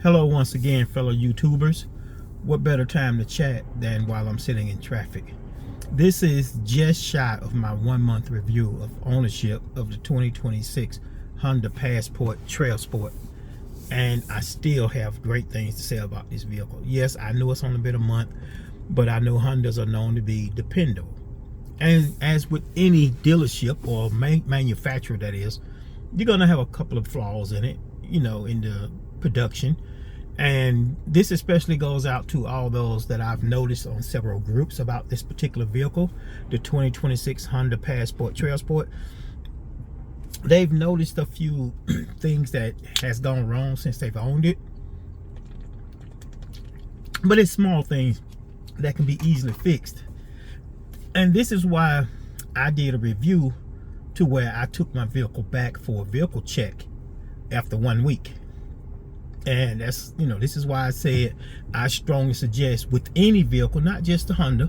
Hello once again, fellow YouTubers. What better time to chat than while I'm sitting in traffic? This is just shy of my 1 month review of ownership of the 2026 Honda Passport TrailSport. And I still have great things to say about this vehicle. Yes, I know it's only been a month, but I know Hondas are known to be dependable. And as with any dealership or manufacturer that is, you're gonna have a couple of flaws in it, in the production. And this especially goes out to all those that I've noticed on several groups about this particular vehicle, the 2026 Honda Passport TrailSport. They've noticed a few things that has gone wrong since they've owned it, but it's small things that can be easily fixed. And this is why I did a review to where I took my vehicle back for a vehicle check after 1 week. And that's, this is why I said I strongly suggest with any vehicle, not just the Honda,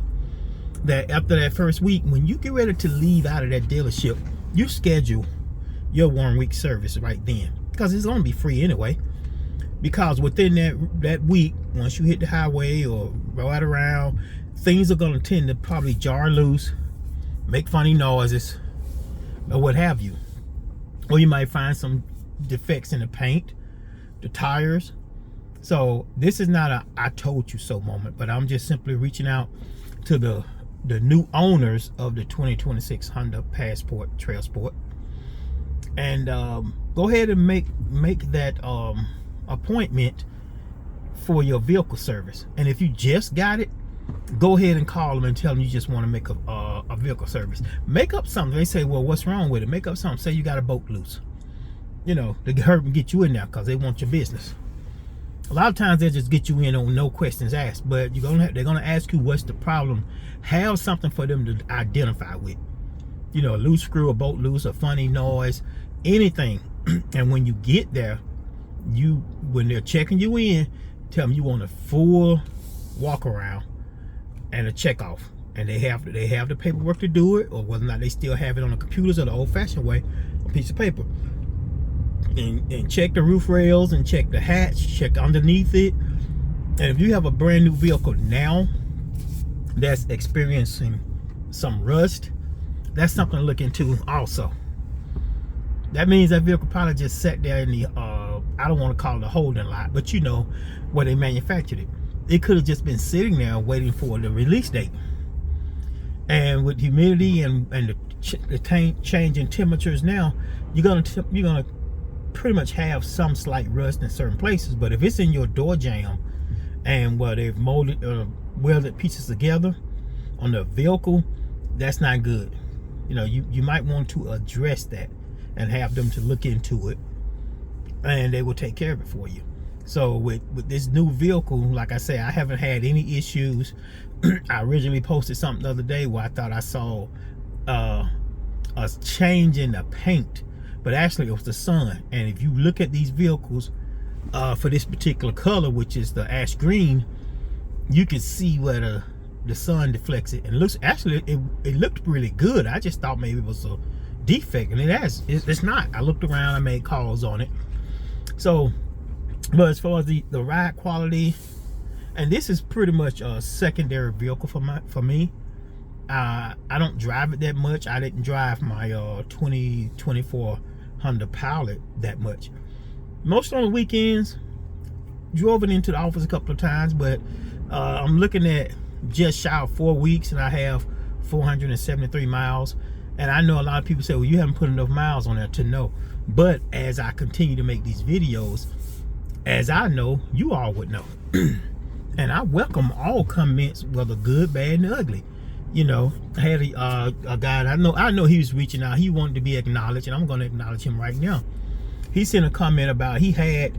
that after that first week, when you get ready to leave out of that dealership, you schedule your 1 week service right then, because it's going to be free anyway. Because within that week, once you hit the highway or ride around, things are going to tend to probably jar loose, make funny noises, or what have you. Or you might find some defects in the paint, the tires. So this is not a I told you so moment, but I'm just simply reaching out to the new owners of the 2026 Honda Passport TrailSport, and go ahead and make that appointment for your vehicle service. And if you just got it, go ahead and call them and tell them you just want to make a vehicle service. Make up something. They say, well, what's wrong with it? Make up something. Say you got a boat loose, to hurt and get you in there because they want your business. A lot of times they'll just get you in on no questions asked, but they're gonna ask you what's the problem. Have something for them to identify with. A loose screw, a boat loose, a funny noise, anything. And when you get there, when they're checking you in, tell them you want a full walk around and a check off. And they have the paperwork to do it, or whether or not they still have it on the computers or the old-fashioned way, a piece of paper. And check the roof rails and check the hatch, check underneath it. And if you have a brand new vehicle now that's experiencing some rust, that's something to look into also. That means that vehicle probably just sat there in the I don't want to call it a holding lot, but where they manufactured it. It could have just been sitting there waiting for the release date. And with humidity and the change in temperatures now, you're gonna pretty much have some slight rust in certain places. But if it's in your door jamb and where they've molded welded pieces together on the vehicle, that's not good. You might want to address that and have them to look into it, and they will take care of it for you. So with this new vehicle, like I say, I haven't had any issues. I originally posted something the other day where I thought I saw a change in the paint, but actually it was the sun. And if you look at these vehicles for this particular color, which is the ash green, you can see where the sun deflects it, and it looked really good. I just thought maybe it was a defect, and it's not. I looked around, I made calls on it. So, but as far as the ride quality, and this is pretty much a secondary vehicle for me. I don't drive it that much. I didn't drive my 2024 Honda Pilot that much. Most on the weekends, drove it into the office a couple of times, but I'm looking at just shy of 4 weeks, and I have 473 miles. And I know a lot of people say, well, you haven't put enough miles on there to know. But as I continue to make these videos, as I know, you all would know. And I welcome all comments, whether good, bad, and ugly. I had a guy, I know he was reaching out. He wanted to be acknowledged, and I'm going to acknowledge him right now. He sent a comment about he had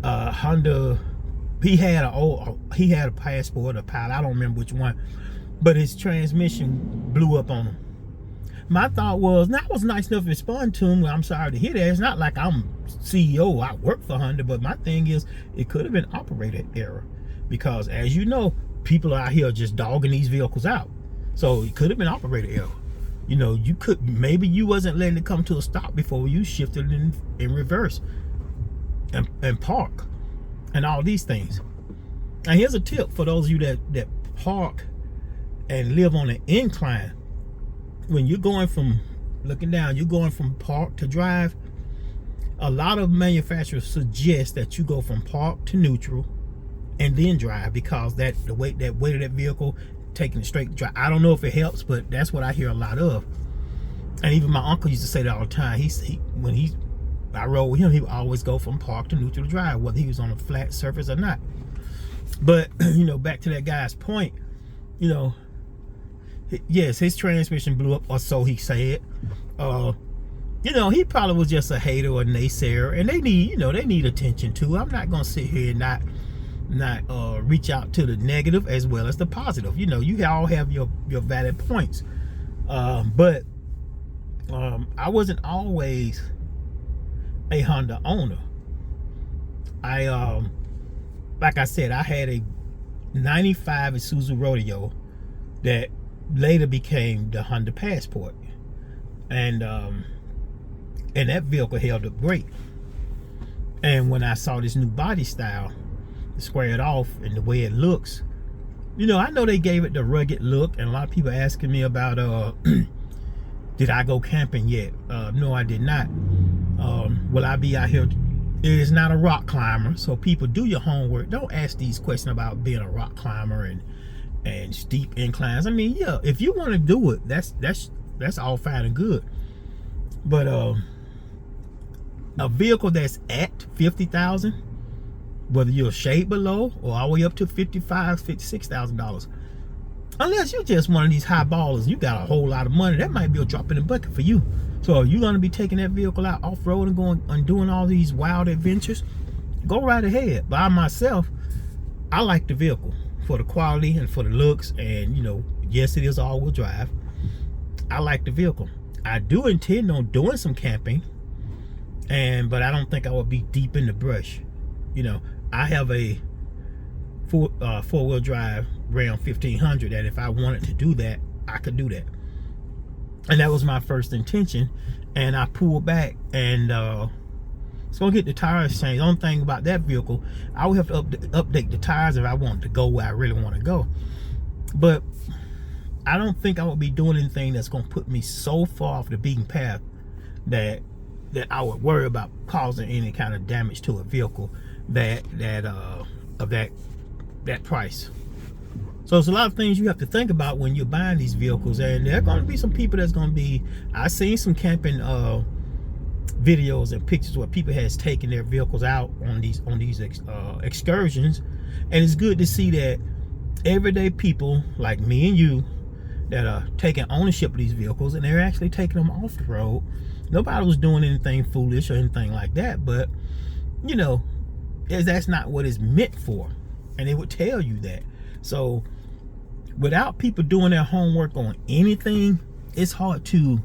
Honda. He had a Passport, a Pilot. I don't remember which one, but his transmission blew up on him. My thought was, now I was nice enough to respond to him. Well, I'm sorry to hear that. It's not like I'm CEO. I work for Honda, but my thing is, it could have been operator error, because as you know, people out here just dogging these vehicles out. So it could have been operator error. Maybe you wasn't letting it come to a stop before you shifted in reverse and park. and all these things. Now here's a tip for those of you that park and live on an incline. When you're going from looking down, you're going from park to drive. A lot of manufacturers suggest that you go from park to neutral and then drive, because the weight of that vehicle taking it straight to drive. I don't know if it helps, but that's what I hear a lot of. And even my uncle used to say that all the time. When I rode with him, he would always go from park to neutral to drive, whether he was on a flat surface or not. But you know, back to that guy's point, you know, yes, his transmission blew up, or so he said. You know, he probably was just a hater or a naysayer, and they need attention too. I'm not gonna sit here and not reach out to the negative as well as the positive. You know, you all have your valid points. But I wasn't always a Honda owner. Like I said, I had a 95 Isuzu Rodeo that later became the Honda Passport, and that vehicle held up great. And when I saw this new body style, squared off, and the way it looks, you know, I know they gave it the rugged look, and a lot of people asking me about did I go camping yet? No, I did not. Will I be out here? It is not a rock climber, so people, do your homework. Don't ask these questions about being a rock climber and steep inclines. I mean, yeah, if you want to do it, that's all fine and good. But a vehicle that's at 50,000, whether you're a shade below or all the way up to $56,000, unless you're just one of these high ballers, you got a whole lot of money, that might be a drop in the bucket for you. So if you're going to be taking that vehicle out off-road and going and doing all these wild adventures, go right ahead. By myself, I like the vehicle for the quality and for the looks, and you know, yes, it is all-wheel drive. I like the vehicle. I do intend on doing some camping, but I don't think I will be deep in the brush. You know, I have a four-wheel drive Ram 1500 that if I wanted to do that, I could do that. And that was my first intention, and I pulled back, and it's gonna get the tires changed. The only thing about that vehicle, I would have to update the tires if I wanted to go where I really want to go. But I don't think I would be doing anything that's gonna put me so far off the beaten path that I would worry about causing any kind of damage to a vehicle of that price. So it's a lot of things you have to think about when you're buying these vehicles, and there are going to be some people that's going to be. I've seen some camping videos and pictures where people has taken their vehicles out on these excursions, and it's good to see that everyday people like me and you that are taking ownership of these vehicles, and they're actually taking them off the road. Nobody was doing anything foolish or anything like that, but you know, that's not what it's meant for, and they would tell you that. So without people doing their homework on anything, it's hard to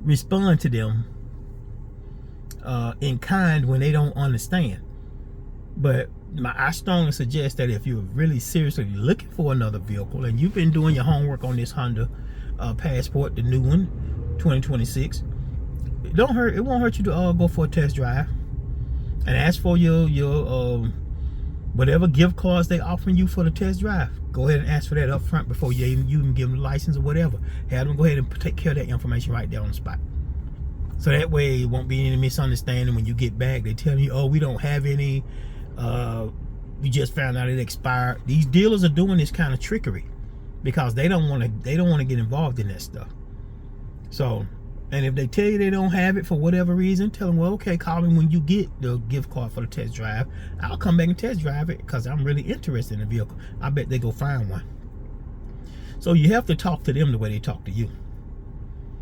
respond to them in kind when they don't understand. But I strongly suggest that if you're really seriously looking for another vehicle, and you've been doing your homework on this Honda Passport, the new one, 2026, it won't hurt you to go for a test drive and ask for your whatever gift cards they offering you for the test drive. Go ahead and ask for that up front before you even give them the license or whatever. Have them go ahead and take care of that information right there on the spot. So that way it won't be any misunderstanding when you get back. They tell you, oh, we don't have any. We just found out it expired. These dealers are doing this kind of trickery because they don't want to get involved in that stuff. So, and if they tell you they don't have it for whatever reason, tell them, well, okay, call me when you get the gift card for the test drive. I'll come back and test drive it because I'm really interested in the vehicle. I bet they go find one. So you have to talk to them the way they talk to you.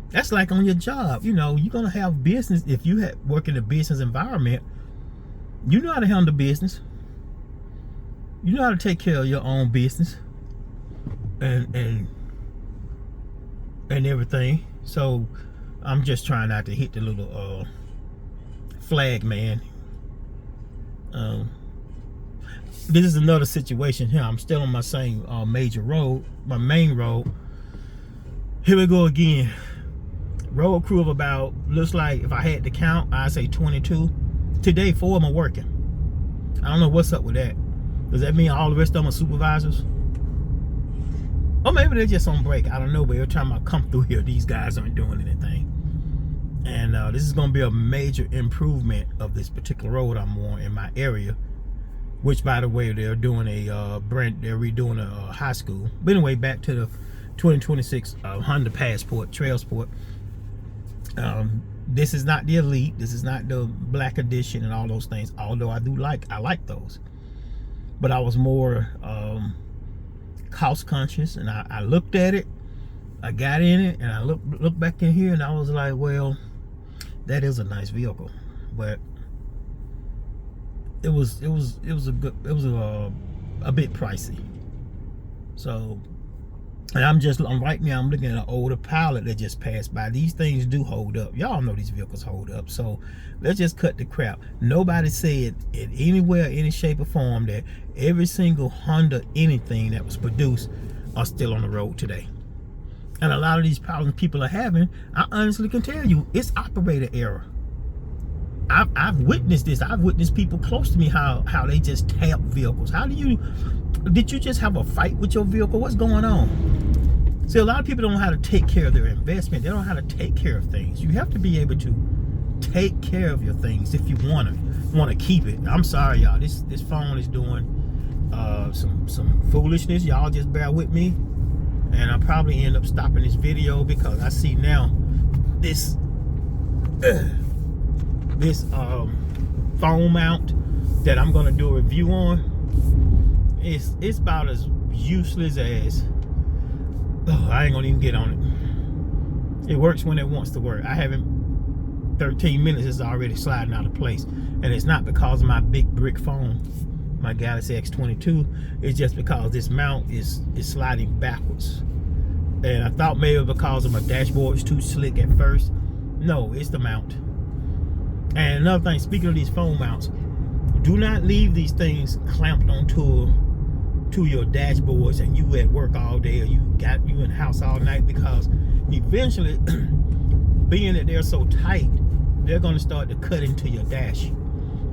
That's like on your job. You know, you're going to have business. If you work in a business environment, you know how to handle business. You know how to take care of your own business and everything. So I'm just trying not to hit the little flag man. This is another situation here. I'm still on my same major road, my main road. Here we go again. Road crew of about, looks like if I had to count, I'd say 22. Today, 4 of them are working. I don't know what's up with that. Does that mean all the rest of them are supervisors? Or maybe they're just on break. I don't know, but every time I come through here, these guys aren't doing anything. And this is going to be a major improvement of this particular road I'm on in my area. Which, by the way, they're doing they're redoing a high school. But anyway, back to the 2026 Honda Passport TrailSport. This is not the Elite. This is not the Black Edition and all those things. Although I like those. But I was more cost conscious, and I looked at it. I got in it, and I looked back in here, and I was like, well, that is a nice vehicle, but it was a bit pricey. So, and right now I'm looking at an older Pilot that just passed by. These things do hold up. Y'all know these vehicles hold up. So let's just cut the crap. Nobody said in anywhere, any shape or form that every single Honda anything that was produced are still on the road today. And a lot of these problems people are having, I honestly can tell you, it's operator error. I've witnessed this. I've witnessed people close to me how they just tap vehicles. Did you just have a fight with your vehicle? What's going on? See, a lot of people don't know how to take care of their investment. They don't know how to take care of things. You have to be able to take care of your things if you want to keep it. I'm sorry, y'all. This phone is doing some foolishness. Y'all just bear with me, and I'll probably end up stopping this video because I see now this phone mount that I'm gonna do a review on. It's about as useless as, I ain't gonna even get on it. It works when it wants to work. I haven't 13 minutes, it's already sliding out of place, and it's not because of my big brick phone, my Galaxy X22. It's just because this mount is sliding backwards, and I thought maybe because of my dashboard is too slick at first. No, it's the mount. And another thing, speaking of these phone mounts, do not leave these things clamped onto your dashboards and you at work all day, or you in the house all night, because eventually, being that they're so tight, they're going to start to cut into your dash.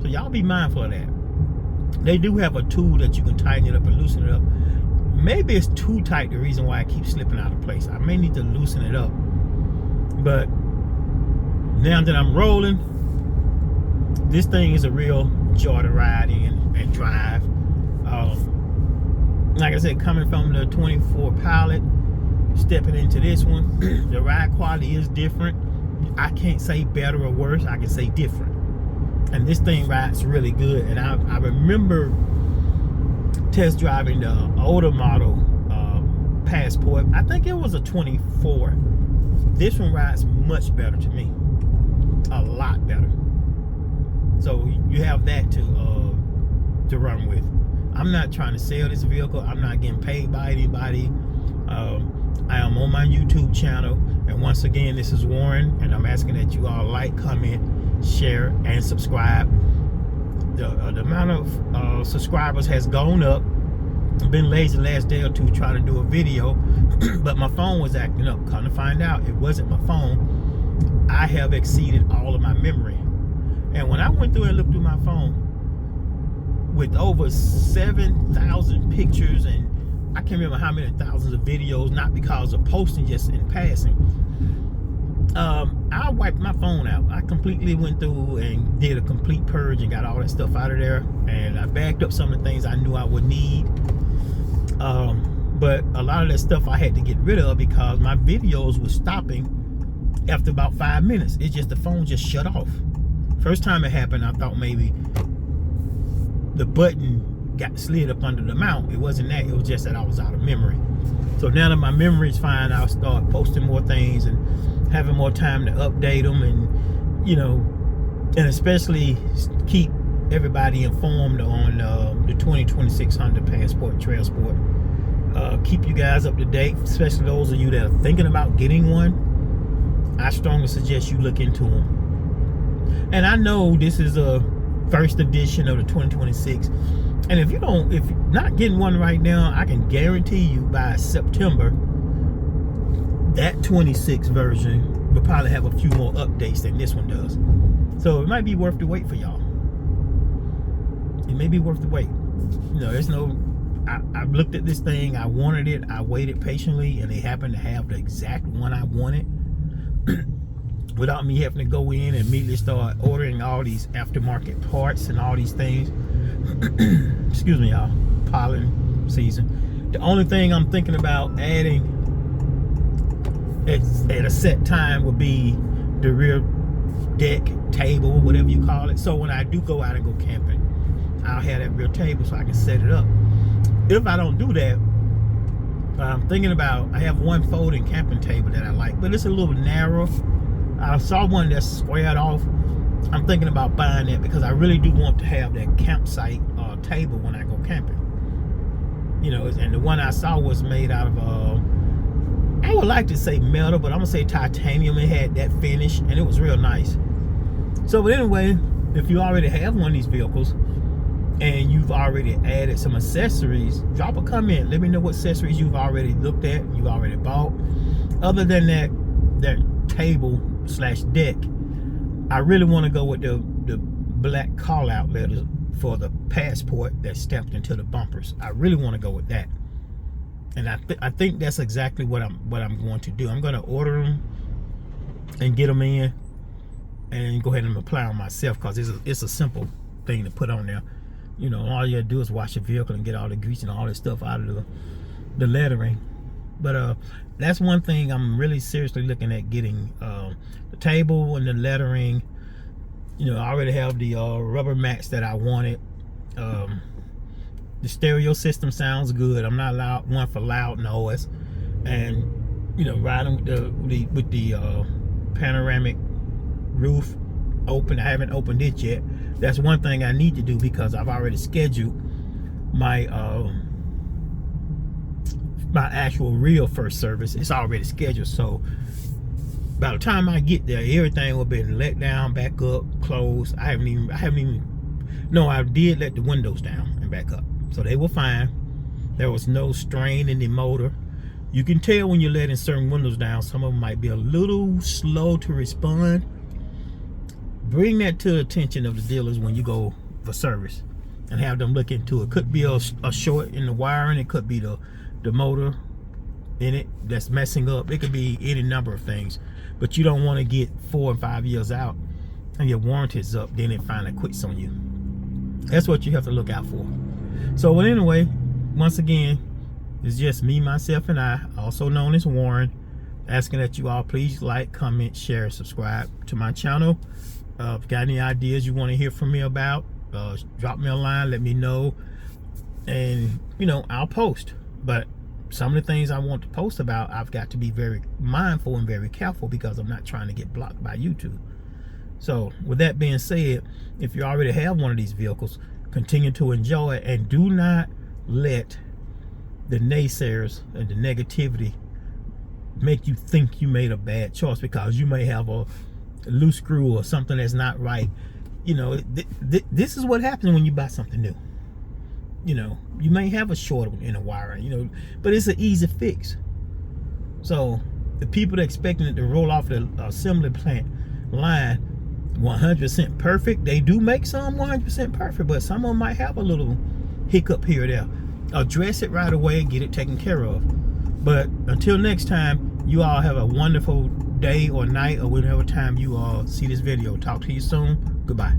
So y'all be mindful of that. They do have a tool that you can tighten it up and loosen it up. Maybe it's too tight, the reason why I keep slipping out of place. I may need to loosen it up. But now that I'm rolling, this thing is a real joy to ride in and drive. Like I said, coming from the 24 Pilot, stepping into this one, the ride quality is different. I can't say better or worse, I can say different. And this thing rides really good. And I remember test driving the older model Passport. I think it was a 24. This one rides much better to me, a lot better. So you have that to run with. I'm not trying to sell this vehicle. I'm not getting paid by anybody. I am on my YouTube channel, and once again, this is Warren, and I'm asking that you all like, comment, share, and subscribe. The amount of subscribers has gone up. I've been lazy the last day or two trying to do a video, but my phone was acting up. Come to find out, it wasn't my phone. I have exceeded all of my memory. And when I went through and looked through my phone with over 7,000 pictures, and I can't remember how many thousands of videos, not because of posting, just in passing, I wiped my phone out. I completely went through and did a complete purge and got all that stuff out of there. And I backed up some of the things I knew I would need. But a lot of that stuff I had to get rid of because my videos were stopping after about 5 minutes. It's just the phone just shut off. First time it happened, I thought maybe the button got slid up under the mount. It wasn't that. It was just that I was out of memory. So now that my memory is fine, I'll start posting more things and having more time to update them, and and especially keep everybody informed on the 2026 Honda Passport TrailSport. Keep you guys up to date, especially those of you that are thinking about getting one. I strongly suggest you look into them. And I know this is a first edition of the 2026, and if you're not getting one right now, I can guarantee you by September that 26 version will probably have a few more updates than this one does. So it might be worth the wait for y'all. It may be worth the wait. You know, there's no, I looked at this thing, I wanted it, I waited patiently, and they happened to have the exact one I wanted without me having to go in and immediately start ordering all these aftermarket parts and all these things. Excuse me, y'all, pollen season. The only thing I'm thinking about adding at a set time would be the rear deck, table, whatever you call it. So when I do go out and go camping, I'll have that rear table so I can set it up. If I don't do that, I'm thinking about, I have one folding camping table that I like, but it's a little narrow. I saw one that's squared off. I'm thinking about buying that because I really do want to have that campsite table when I go camping. You know, and the one I saw was made out of, I would like to say metal, but I'm gonna say titanium. It had that finish and it was real nice. So, but anyway, if you already have one of these vehicles and you've already added some accessories, drop a comment. Let me know what accessories you've already looked at, you've already bought. Other than that table / deck, I really want to go with the black call out letters for the Passport that's stamped into the bumpers. I really want to go with that, and I think that's exactly what I'm going to do. I'm going to order them and get them in and go ahead and apply them myself, because it's a simple thing to put on there. You know, all you gotta do is wash your vehicle and get all the grease and all this stuff out of the lettering. But that's one thing I'm really seriously looking at getting, the table and the lettering. You know, I already have the rubber mats that I wanted. The stereo system sounds good. I'm not one for loud noise, and you know, riding with the panoramic roof open. I haven't opened it yet. That's one thing I need to do, because I've already scheduled my my actual real first service. It's already scheduled, so by the time I get there, everything will have been let down, back up, closed. I haven't even no, I did let the windows down and back up, so they were fine. There was no strain in the motor. You can tell when you're letting certain windows down, some of them might be a little slow to respond. Bring that to the attention of the dealers when you go for service, and have them look into it. Could be a short in the wiring. It could be the motor in it that's messing up. It could be any number of things, but you don't want to get 4 or 5 years out and your warranty's up, then it finally quits on you. That's what you have to look out for. So, well, anyway, once again, it's just me, myself, and I, also known as Warren, asking that you all please like, comment, share, subscribe to my channel. If you got any ideas you want to hear from me about, drop me a line, let me know, and you know, I'll post. But some of the things I want to post about, I've got to be very mindful and very careful, because I'm not trying to get blocked by YouTube. So with that being said, if you already have one of these vehicles, continue to enjoy it, and do not let the naysayers and the negativity make you think you made a bad choice, because you may have a loose screw or something that's not right. You know, this is what happens when you buy something new. You know, you may have a short in a wiring, you know, but it's an easy fix. So the people that expecting it to roll off the assembly plant line 100% perfect, they do make some 100% perfect, but some of them might have a little hiccup here or there. Address it right away and get it taken care of. But until next time, you all have a wonderful day or night, or whatever time you all see this video. Talk to you soon. Goodbye.